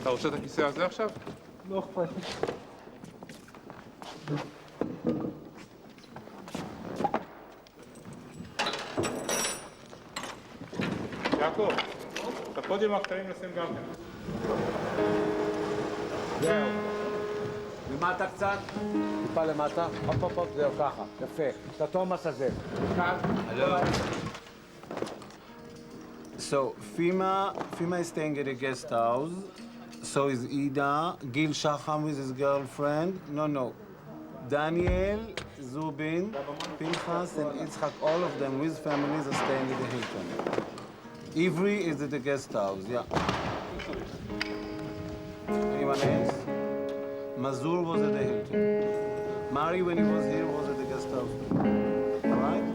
אתה רוצה את הכיסא הזה עכשיו? לא אכפת לי. יעקב, את הפודיום הקטנים נשים גם כן. זהו. למטה קצת, טיפה למטה, הופ, זהו ככה, יפה. את התומאס הזה. כאן. Hello. So, Fima is staying at a guest house. So is Ida. Gil Shaham with his girlfriend. No. Daniel, Zubin, Pinchas, and Itzhak, all of them with families are staying at the Hilton. Ivry is at the guest house, yeah. Anyone else? Masur was at the Hilton. Mari, when he was here, was at the guest house. All right?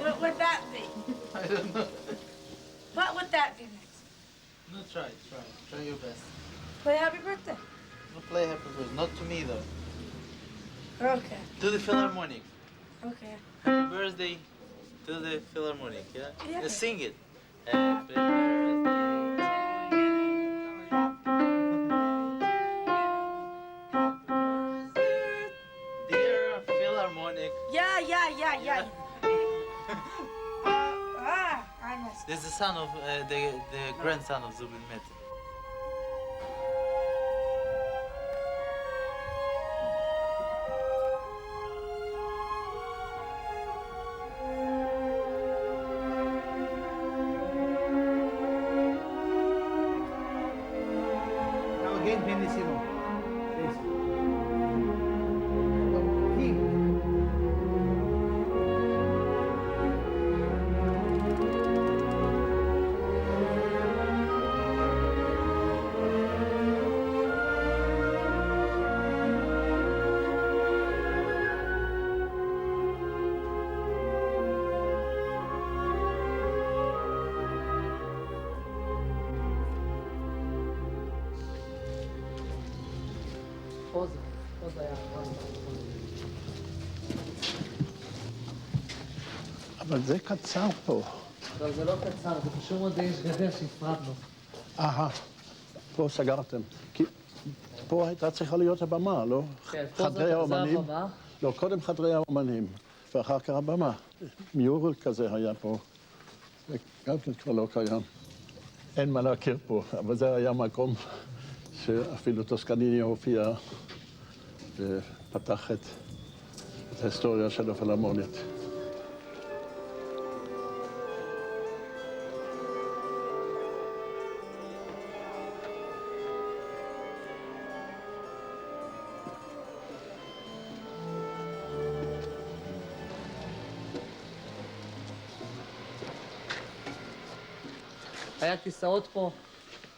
What would that be? I don't know. What would that be next? No, try. Try your best. Play Happy Birthday. No, play Happy Birthday. Not to me, though. Okay. To the Philharmonic. Okay. Happy Birthday to the Philharmonic, yeah? Yeah. Just sing it. Happy Birthday. Dear Philharmonic. Yeah. I must. This is the son of, the grandson of Zubin Mehta. Now again, pianissimo. Please. פה זה היה אבל זה קצר פה. לא, זה לא קצר, זה פשוט מאוד יש גדר שהפרדנו. פה סגרתם. כי פה הייתה צריכה להיות הבמה, לא? כן, פה חדרי זה האומנים. הבמה. לא, קודם חדרי האומנים, ואחר כך הבמה. מיורל כזה היה פה. זה גם כן כבר לא קיים. אין מה להכיר פה, אבל זה היה מקום שאפילו טוסקניני הופיע ופתח את ההיסטוריה של הפילהרמונית. היה כיסאות פה,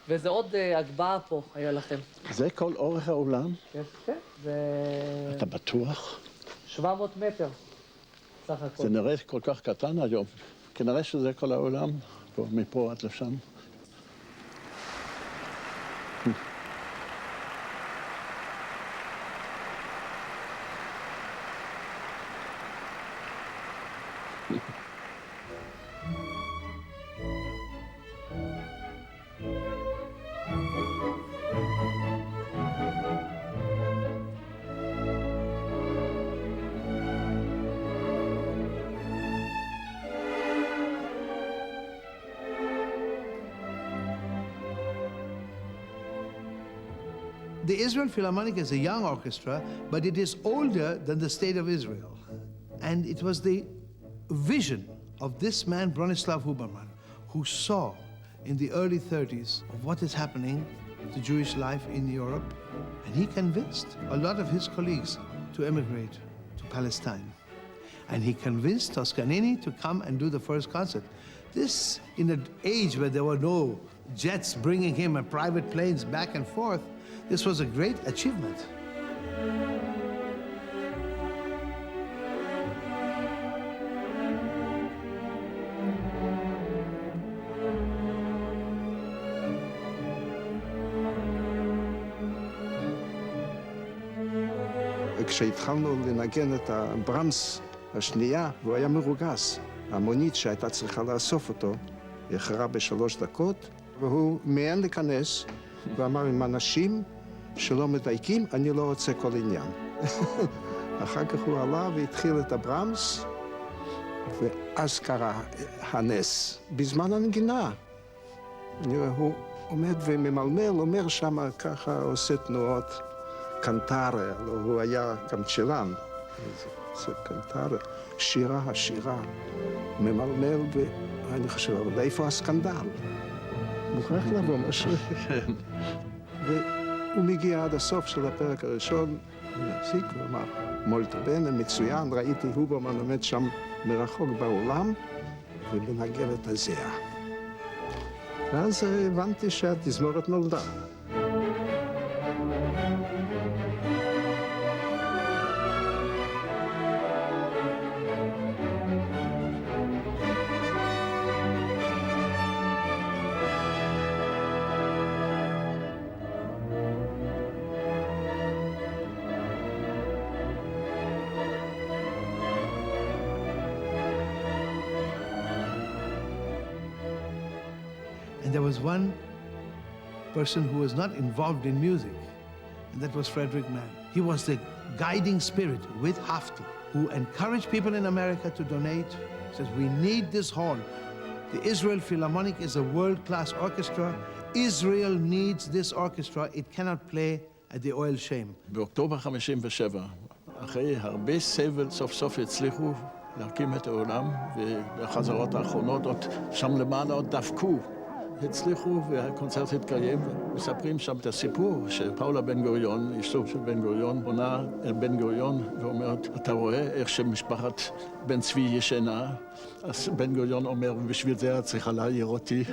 וזה עוד הגבהה פה היה לכם. זה כל אורך האולם? כן, זה... אתה בטוח? 700 מטר, סך הכל. זה נראה כל כך קטן היום. כנראה שזה כל העולם, פה, מפה עד לשם. The Israel Philharmonic is a young orchestra, but it is older than the state of Israel. And it was the vision of this man, Bronislaw Huberman, who saw in the early 30s of what is happening to Jewish life in Europe. And he convinced a lot of his colleagues to emigrate to Palestine. And he convinced Toscanini to come and do the first concert. This, in an age where there were no jets bringing him and private planes back and forth, this was a great achievement. וכשהתחלנו לנגן את הברמס השנייה, הוא היה מרוגז. המונית שהייתה צריכה לאסוף אותו, היא איחרה ב3 דקות, והוא מיהן להיכנס, ואמר, עם אנשים שלא מדייקים, אני לא רוצה כל עניין. אחר כך הוא עלה והתחיל את הברמס, ואז קרה הנס, בזמן הנגינה. הוא עומד וממלמל, אומר שם ככה, עושה תנועות קנטרה, הוא היה גם צ'לן, זה קנטרה, שירה, ממלמל, ואני חושב, אבל איפה הסקנדל? מוכרח לבוא משהו. והוא מגיע עד הסוף של הפרק הראשון, להפסיק, ואמר, מולטו בנה, מצוין, ראיתי הוברמן עומד שם מרחוק באולם, ומנגן את הזיעה. ואז הבנתי שהתזמורת נולדה. And there was one person who was not involved in music, and that was Fredric Mann. He was the guiding spirit with Haftel, who encouraged people in America to donate. He says, we need this hall. The Israel Philharmonic is a world-class orchestra. Israel needs this orchestra. It cannot play at the Oil Shame. באוקטובר 57, אחרי הרבה סבל, סוף סוף הצליחו להקים את העולם, ובחזרות האחרונות, שם למעלה עוד דפקו. הצליחו והקונצרט התקיים, מספרים שם את הסיפור שפאולה בן גוריון, אשתו של בן גוריון, פונה אל בן גוריון ואומרת, אתה רואה איך שמשפחת בן צבי ישנה? אז בן גוריון אומר, בשביל זה את צריכה להעיר אותי.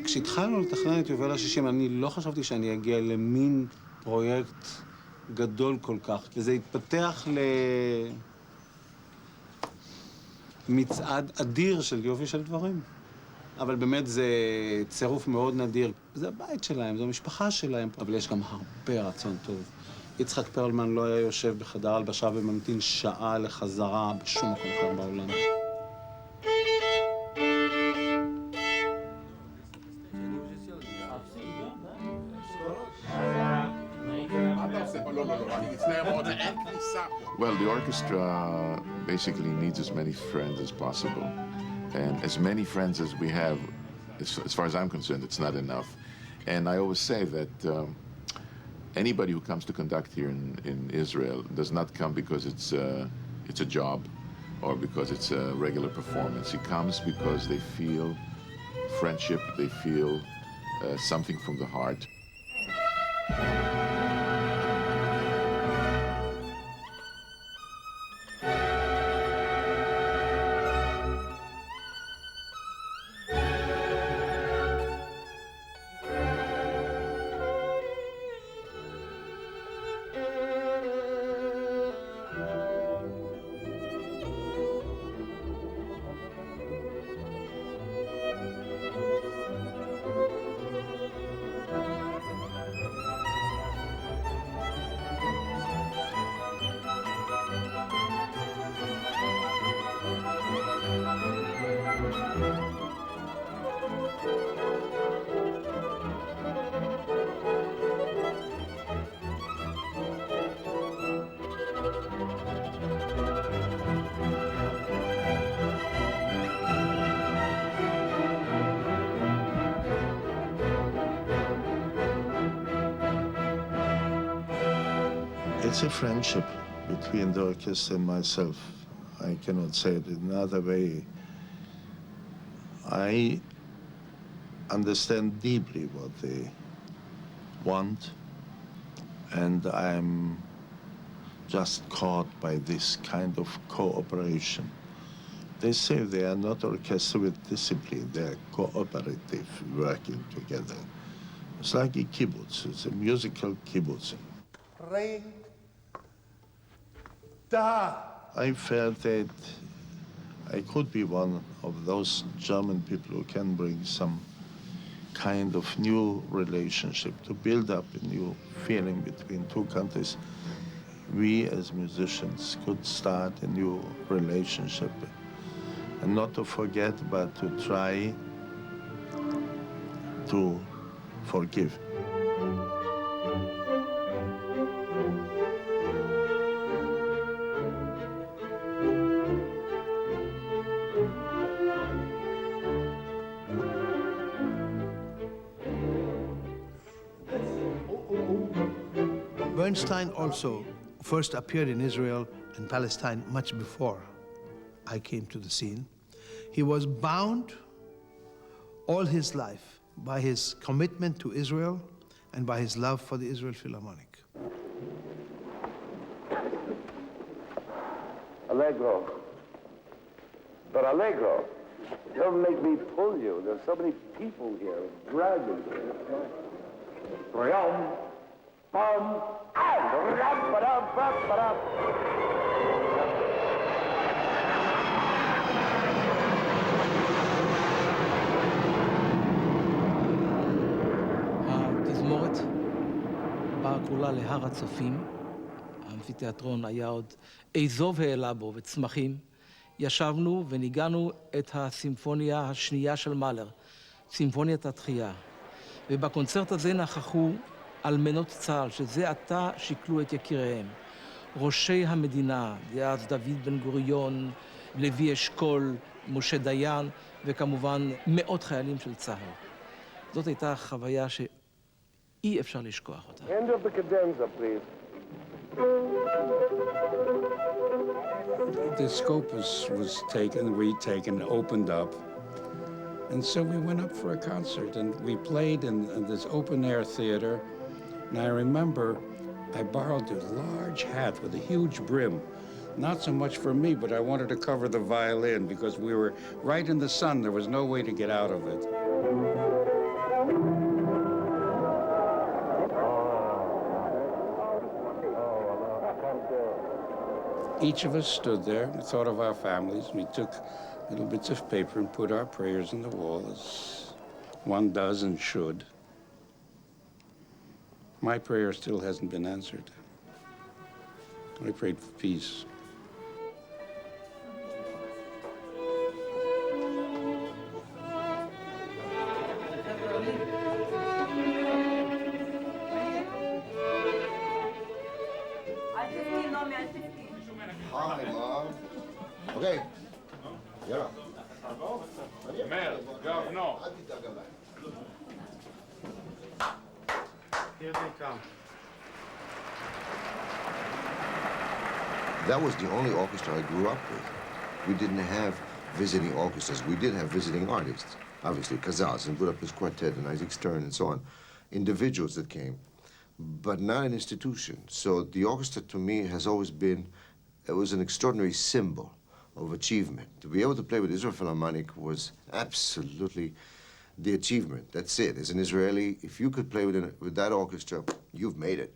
כשהתחלנו לתכנן את יובל ה-60, אני לא חשבתי שאני אגיע למין פרויקט גדול כל כך. וזה התפתח למצעד אדיר של יופי של דברים. אבל באמת זה צירוף מאוד נדיר. זה הבית שלהם, זו המשפחה שלהם. אבל יש גם הרבה רצון טוב. יצחק פרלמן לא היה יושב בחדר הלבשה וממתין שעה לחזרה בשום מקום אחר בעולם. Well, the orchestra basically needs as many friends as possible. And as many friends as we have, as far as I'm concerned, it's not enough. And I always say that anybody who comes to conduct here in Israel does not come because it's a job or because it's a regular performance. He comes because they feel friendship, they feel something from the heart. It's a friendship between the orchestra and myself. I cannot say it in another way. I understand deeply what they want, and I'm just caught by this kind of cooperation. They say they are not orchestra with discipline, they are cooperative, working together. It's like a kibbutz, it's a musical kibbutz. I felt that I could be one of those German people who can bring some kind of new relationship, to build up a new feeling between two countries. We as musicians could start a new relationship, and not to forget, but to try to forgive. Bernstein also first appeared in Israel and Palestine much before I came to the scene. He was bound all his life by his commitment to Israel and by his love for the Israel Philharmonic. Allegro. But Allegro, don't make me pull you. There's so many people here, dragons here. Triumph, bum, and ram-ba-dum-ba-ba-dum. התזמורת באה כולה להר הצופים. האמפיתיאטרון היה עוד אזוב העלה בו וצמחים. ישבנו וניגענו את הסימפוניה השנייה של מאלר, סימפוניית התחייה. ובקונצרט הזה נכחו אלמנות צה"ל, שזה עתה שיקלו את יקיריהם. ראשי המדינה, דאז דוד בן גוריון, לוי אשכול, משה דיין, וכמובן מאות חיילים של צה"ל. זאת הייתה חוויה שאי אפשר לשכוח אותה. End of the cadenza, please. The scopus was taken, retaken, opened up. And so we went up for a concert, and we played in this open-air theater. And I remember I borrowed a large hat with a huge brim. Not so much for me, but I wanted to cover the violin because we were right in the sun. There was no way to get out of it. Each of us stood there and thought of our families. We took little bits of paper and put our prayers on the wall, as one does and should. My prayer still hasn't been answered. I prayed for peace. Hi, Mom. Okay. Yeah. Here they come. That was the only orchestra I grew up with. We didn't have visiting orchestras. We did have visiting artists, obviously, Casals and Budapest Quartet and Isaac Stern and so on, individuals that came, but not an institution. So the orchestra to me has always been, it was an extraordinary symbol of achievement. To be able to play with Israel Philharmonic was absolutely the achievement. That's it. As an Israeli, if you could play with that orchestra, you've made it.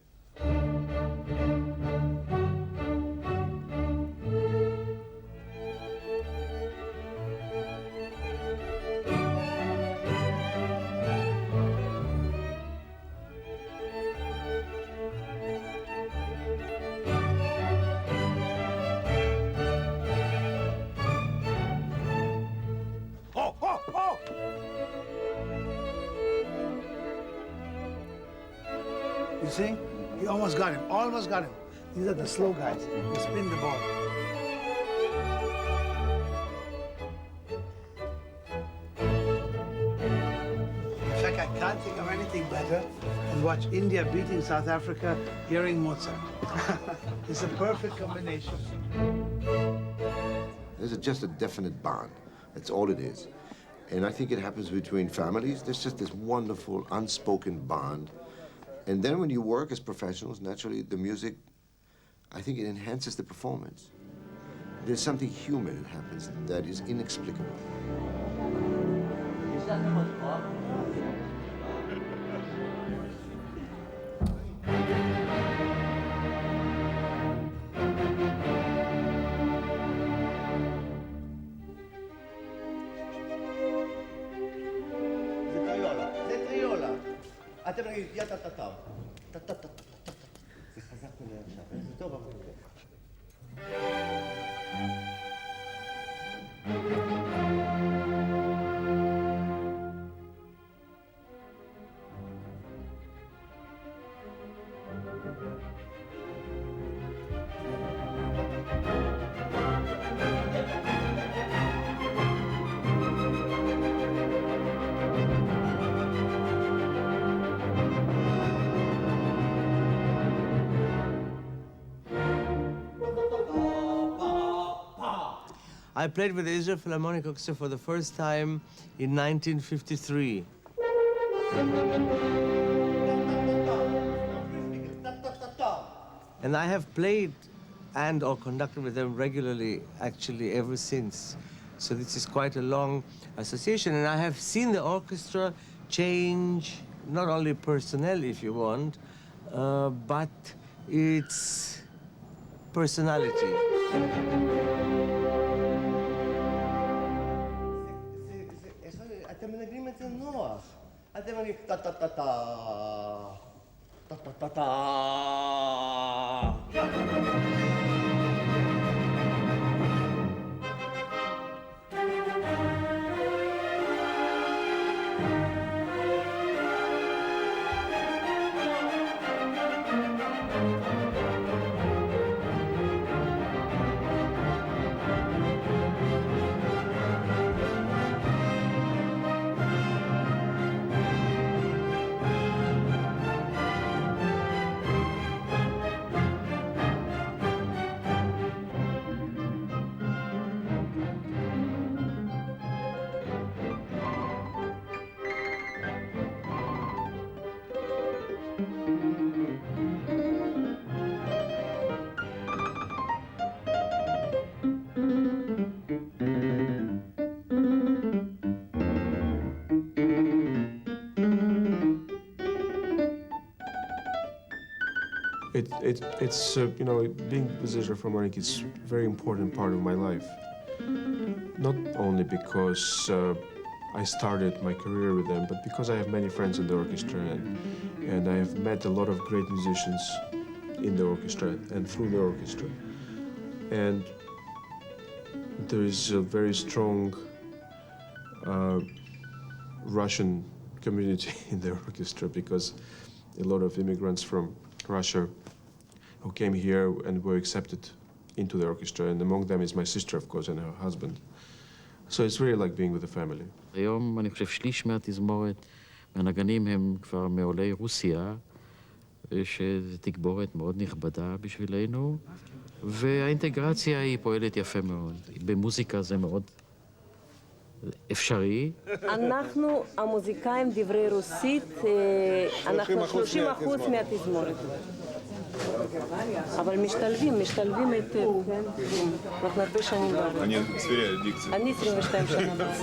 You see? He almost got him, almost got him. These are the slow guys who spin the ball. In fact, I can't think of anything better than watch India beating South Africa, hearing Mozart. It's a perfect combination. There's just a definite bond. That's all it is. And I think it happens between families. There's just this wonderful, unspoken bond. And then when you work as professionals, naturally, the music, I think it enhances the performance. There's something human that happens that is inexplicable. זה טריולה. אתם נגיד, יא טה-טה-טה. טה-טה-טה-טה. זה חזק מדי עכשיו, זה טוב אבל כן. I played with the Israel Philharmonic Orchestra for the first time in 1953. And I have played and or conducted with them regularly, actually, ever since. So this is quite a long association. And I have seen the orchestra change, not only personnel, if you want, but its personality. אתם מנגנים את זה נוח. אתם מנגנים טה-טה-טה-טה. טה-טה-טה-טה. It's you know, being with Israel Philharmonic is a very important part of my life. Not only because I started my career with them, but because I have many friends in the orchestra, and I have met a lot of great musicians in the orchestra and through the orchestra. And there is a very strong Russian community in the orchestra, because a lot of immigrants from Russia who came here and were accepted into the orchestra, and among them is my sister, of course, and her husband. So it's really like being with a family. היום אני חושב שליש מהתזמורת, מהנגנים הם כבר מעולי רוסיה, שזו תגבורת מאוד נכבדה בשבילנו, והאינטגרציה היא פועלת יפה מאוד. במוזיקה זה מאוד אפשרי. אנחנו, המוזיקאים דברי רוסית, אנחנו 30% מהתזמורת. אבל משתלבים היטב, כן? אנחנו הרבה שנים בארץ. אני ספריה דיקציה. אני 22 שנה בארץ.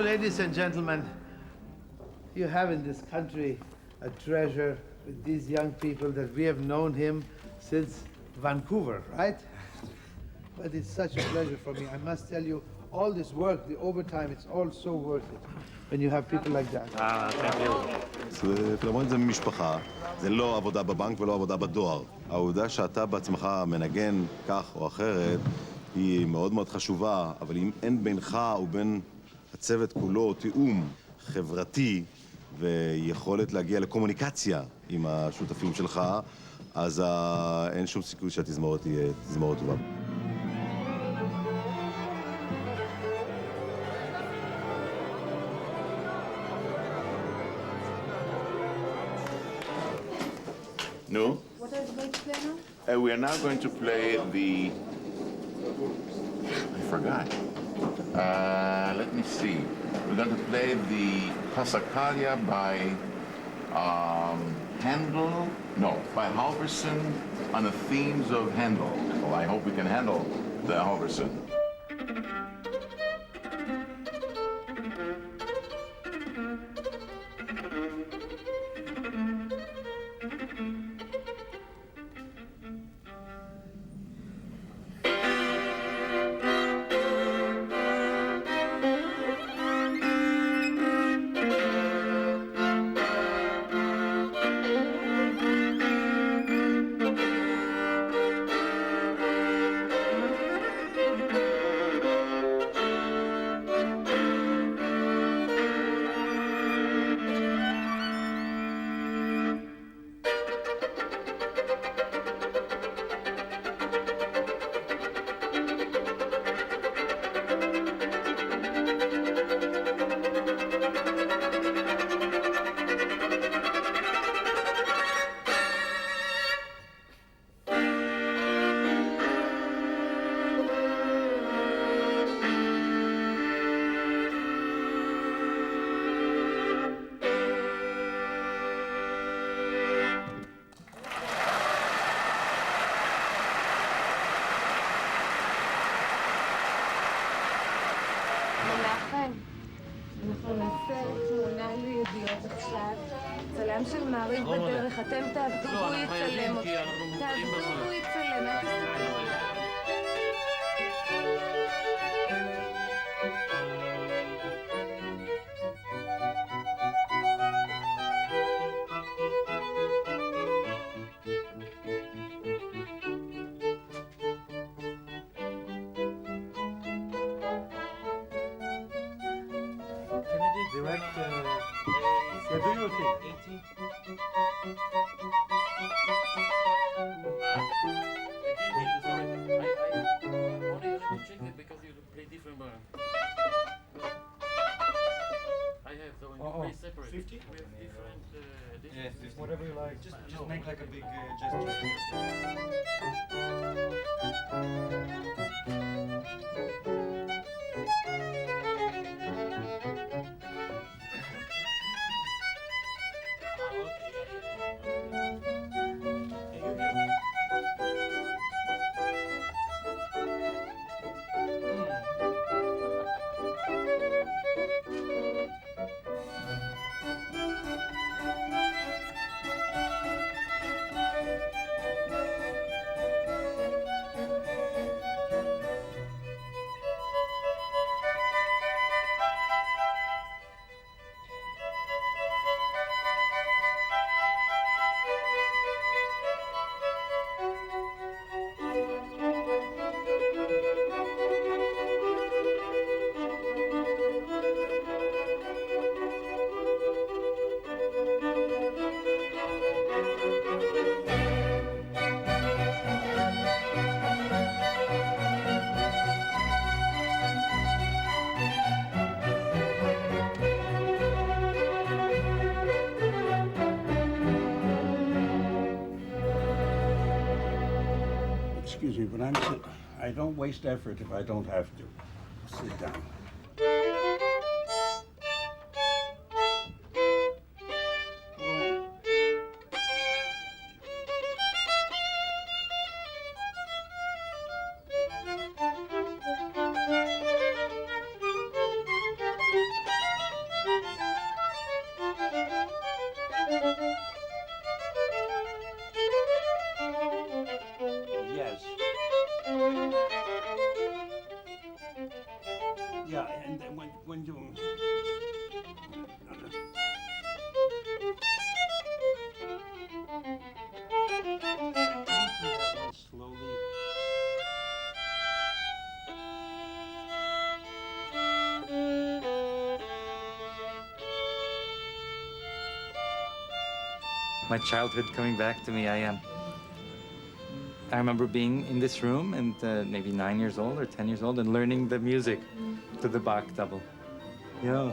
ladies and gentlemen, you have in this country a treasure with these young people that we have known him since Vancouver, right? But it's such a pleasure for me. I must tell you, all this work, the overtime, it's all so worth it when you have people like that. פילהרמונית זה משפחה, זה לא עבודה בבנק ולא עבודה בדואר. העובדה שאתה בעצמך מנגן כך או אחרת היא מאוד מאוד חשובה, אבל אם אין בינך ובין הצוות כולו תיאום חברתי ויכולת להגיע לקומוניקציה עם השותפים שלך, אז אין שום סיכוי שהתזמורת תהיה תזמורת טובה. No? What are you going to play now? We are now going to play the... I forgot. Let me see. We're going to play the Passacaglia by Handel, no, by Halvorsen on the themes of Handel. Well, I hope we can handle the Halvorsen. אנחנו נעשה תמונה לידיעות עכשיו, צלם של מעריב בדרך, אתם תעבדו והוא יצלם אותי. תעבדו והוא יצלם, אל תסתכלו. Whatever you like, just make like a big gesture. Excuse me, but I don't waste effort if I don't have to. Sit down. my childhood coming back to me. I remember being in this room and maybe 9 years old or 10 years old and learning the music to the Bach double. Yeah.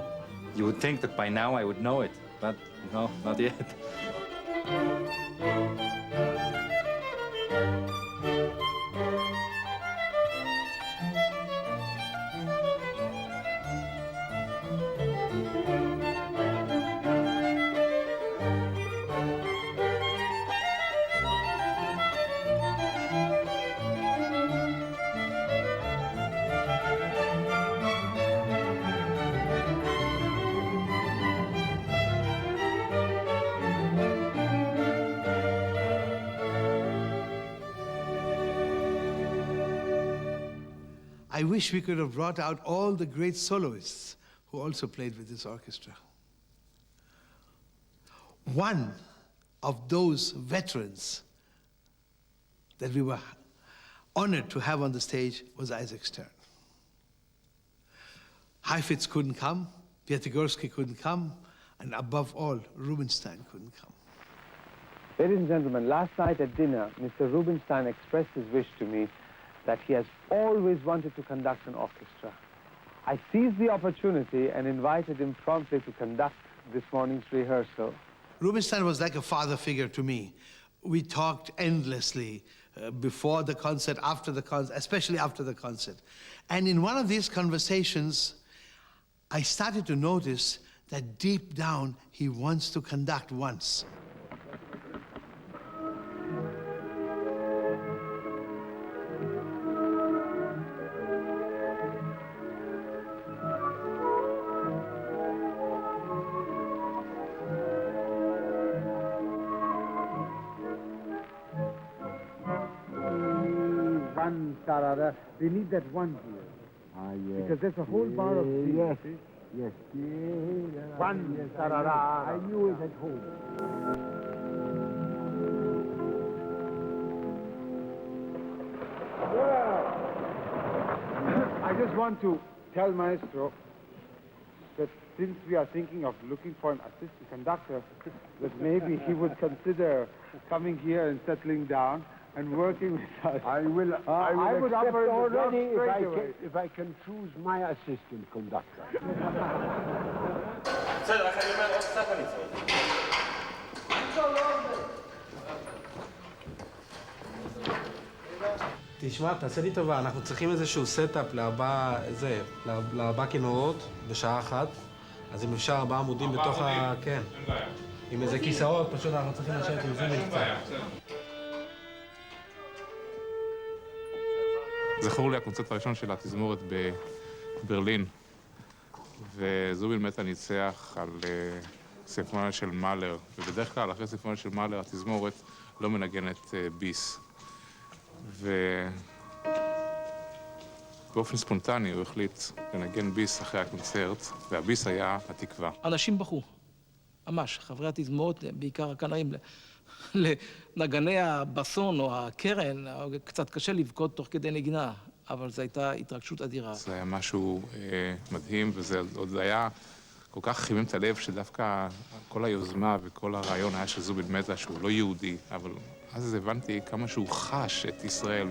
You would think that by now I would know it, but no, not yet. I wish we could have brought out all the great soloists who also played with this orchestra. One of those veterans that we were honored to have on the stage was Isaac Stern. Heifetz couldn't come, Piatigorsky couldn't come, and above all, Rubinstein couldn't come. Ladies and gentlemen, last night at dinner, Mr. Rubinstein expressed his wish to me that he has always wanted to conduct an orchestra. I seized the opportunity and invited him promptly to conduct this morning's rehearsal. Rubinstein was like a father figure to me. We talked endlessly before the concert, after the concert, especially after the concert. And in one of these conversations, I started to notice that deep down, he wants to conduct once. Tarara. We need that one here. Ah, yes. Because there's a whole bar of these. Yes. Yes. One tarara. I knew it at home. Well, I just want to tell Maestro that since we are thinking of looking for an assistant conductor, that maybe he would consider coming here and settling down and working with us. I would accept already if I can choose my assistant conductor. תשמע, תעשה לי טובה, אנחנו צריכים איזשהו סטאפ לארבע כינורות בשעה אחת, אז אם אפשר 4 עמודים בתוך ה... כן. עם איזה כיסאות, פשוט אנחנו צריכים לשבת עם זובין קצת. זכור לי הקונצרט הראשון של התזמורת בברלין, וזובין מטה ניצח על סימפוניה של מאלר, ובדרך כלל אחרי סימפוניה של מאלר התזמורת לא מנגנת ביס. ובאופן ספונטני הוא החליט לנגן ביס אחרי הקונצרט, והביס היה התקווה. אנשים בכו, ממש, חברי התזמורת, בעיקר הכנרים, לנגני הבסון או הקרן, קצת קשה לבכות תוך כדי נגינה, אבל זו הייתה התרגשות אדירה. זה היה משהו מדהים, וזה עוד היה כל כך חימם את הלב, שדווקא כל היוזמה וכל הרעיון היה של זובין מטה, שהוא לא יהודי, אבל אז הבנתי כמה שהוא חש את ישראל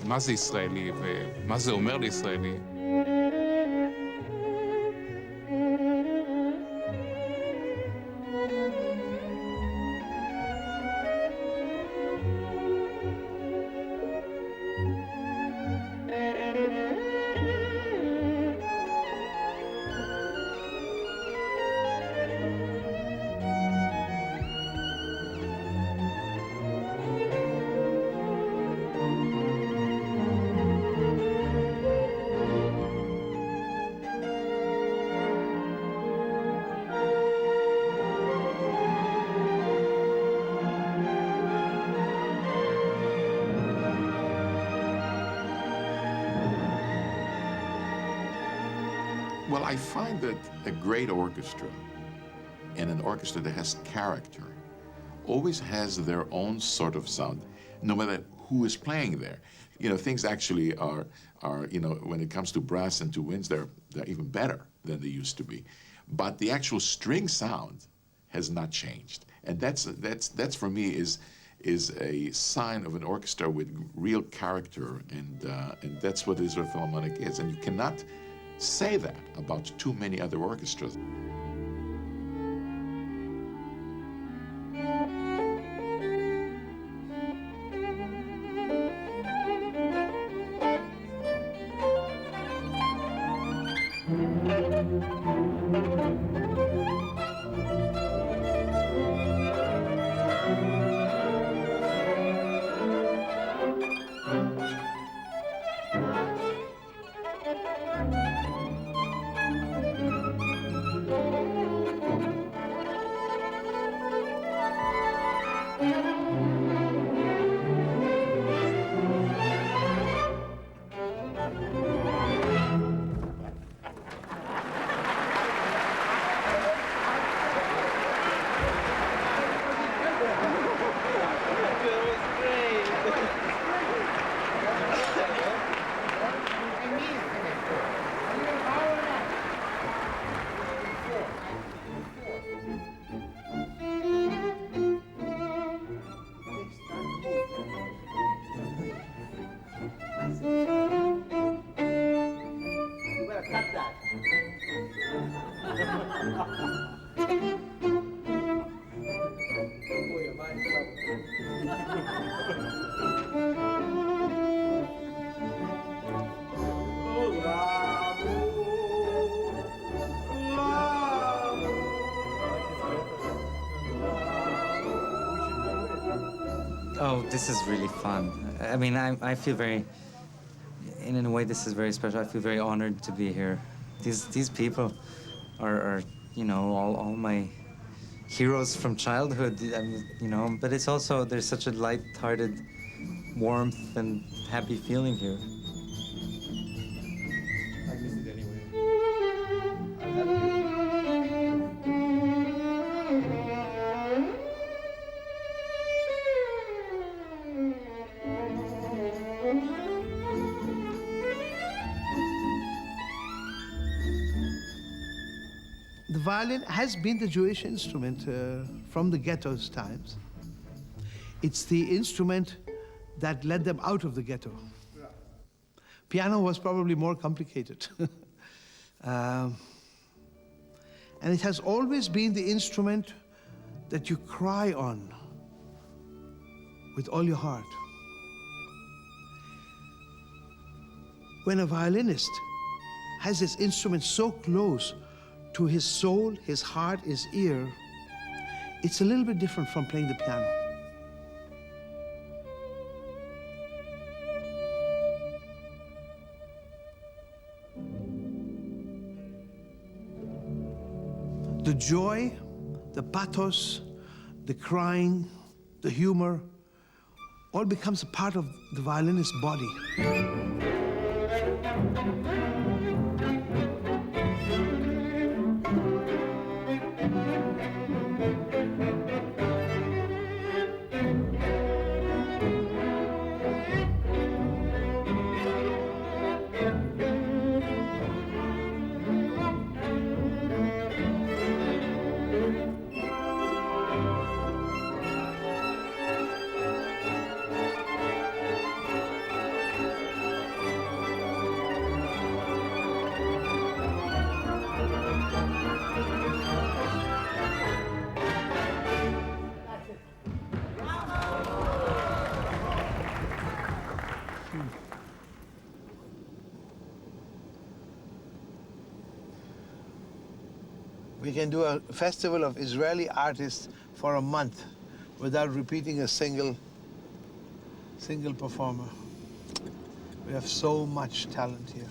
מה זה ישראלי ומה זה אומר לישראלי. Well, I find that a great orchestra and an orchestra that has character always has their own sort of sound, no matter who is playing there. You know, things actually are you know, when it comes to brass and to winds, they're even better than they used to be. But the actual string sound has not changed. And that's for me is a sign of an orchestra with real character, and that's what Israel Philharmonic is. And you cannot say that about too many other orchestras. Oh, this is really fun. I mean, I feel very, in a way, this is very special. I feel very honored to be here. These people are you know, all my heroes from childhood. I mean, you know, but it's also, there's such a light-hearted warmth and happy feeling here. I miss it anyway. The violin has been the Jewish instrument from the ghetto's times. It's the instrument that led them out of the ghetto. Piano was probably more complicated. And it has always been the instrument that you cry on with all your heart. When a violinist has this instrument so close to his soul, his heart, his ear, it's a little bit different from playing the piano. The joy, the pathos, the crying, the humor, all becomes a part of the violinist's body. We can do a festival of Israeli artists for a month without repeating a single performer. We have so much talent here.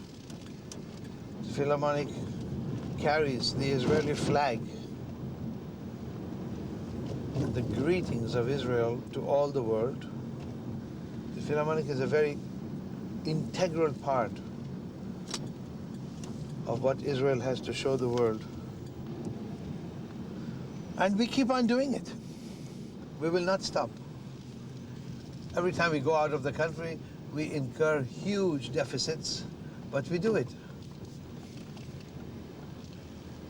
The Philharmonic carries the Israeli flag and the greetings of Israel to all the world. The Philharmonic is a very integral part of what Israel has to show the world. And we keep on doing it. We will not stop. Every time we go out of the country, we incur huge deficits, but we do it.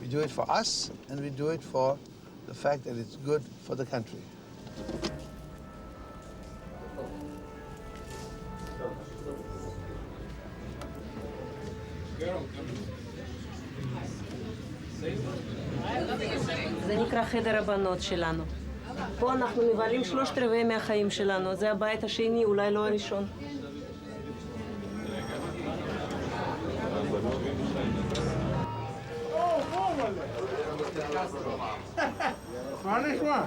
We do it for us, and we do it for the fact that it's good for the country. זה נקרא חדר הבנות שלנו. פה אנחנו מבלים 3/4 מהחיים שלנו. זה הבית השני, אולי לא הראשון. מה נשמע?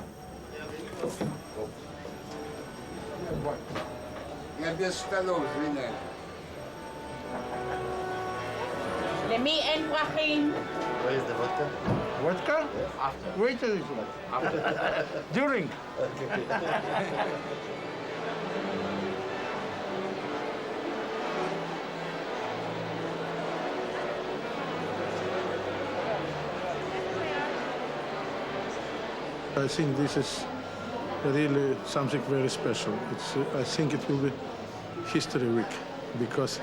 למי אין פרחים? Where is the vodka? Vodka? After. Wait till this one. After. During. I think this is really something very special. I think it will be History Week, because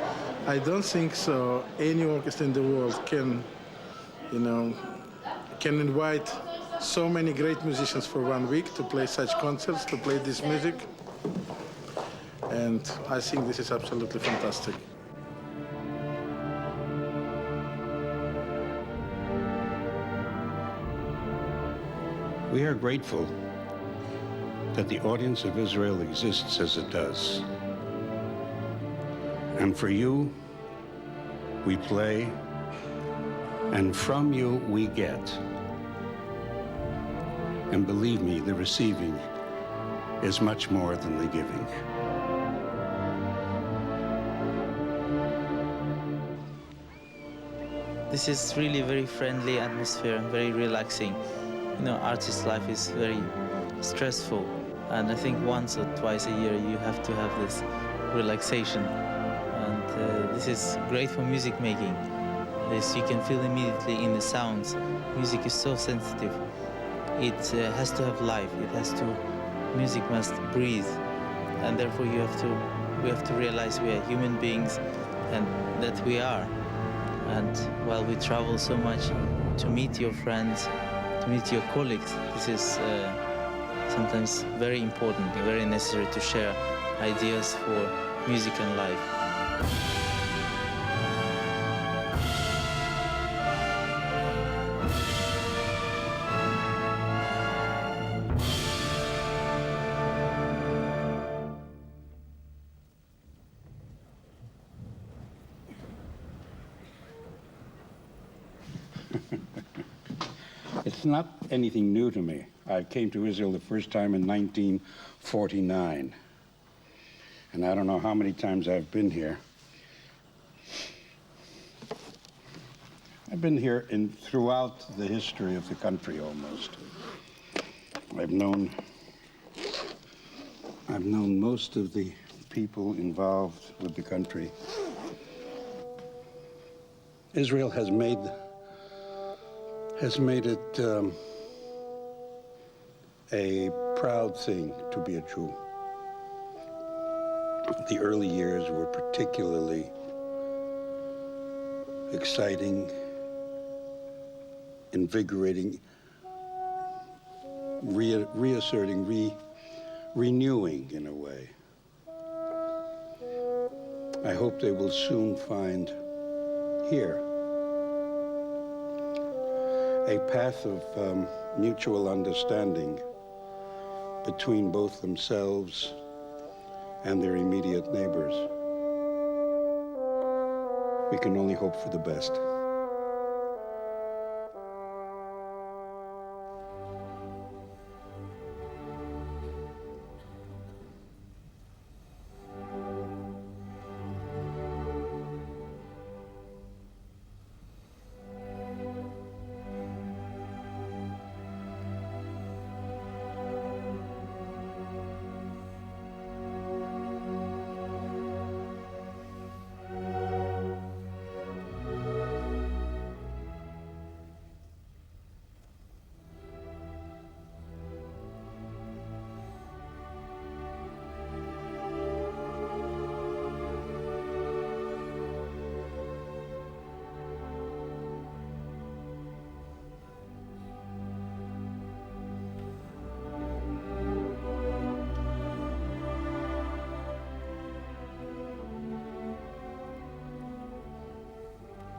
I don't think so any orchestra in the world can, can invite so many great musicians for 1 week to play such concerts, to play this music. And I think this is absolutely fantastic. We are grateful that the audience of Israel exists as it does. And for you, we play, and from you, we get. And believe me, the receiving is much more than the giving. This is really very friendly atmosphere, very relaxing. Artist life is very stressful, and I think once or twice a year you have to have this relaxation. And this is great for music making. This you can feel immediately in the sounds. Music is so sensitive. It has to have life. Music must breathe, and therefore we have to realize we are human beings, and that we are. And while we travel so much to meet your friends, to meet your colleagues, this is sometimes very important, very necessary to share ideas for music and life. It's not anything new to me. I came to Israel the first time in 1949. And I don't know how many times I've been here. I've been here throughout the history of the country almost. I've known most of the people involved with the country. Israel has made it a proud thing to be a Jew. The early years were particularly exciting, invigorating, reasserting, renewing in a way. I hope they will soon find here a path of mutual understanding between both themselves and their immediate neighbors. We can only hope for the best.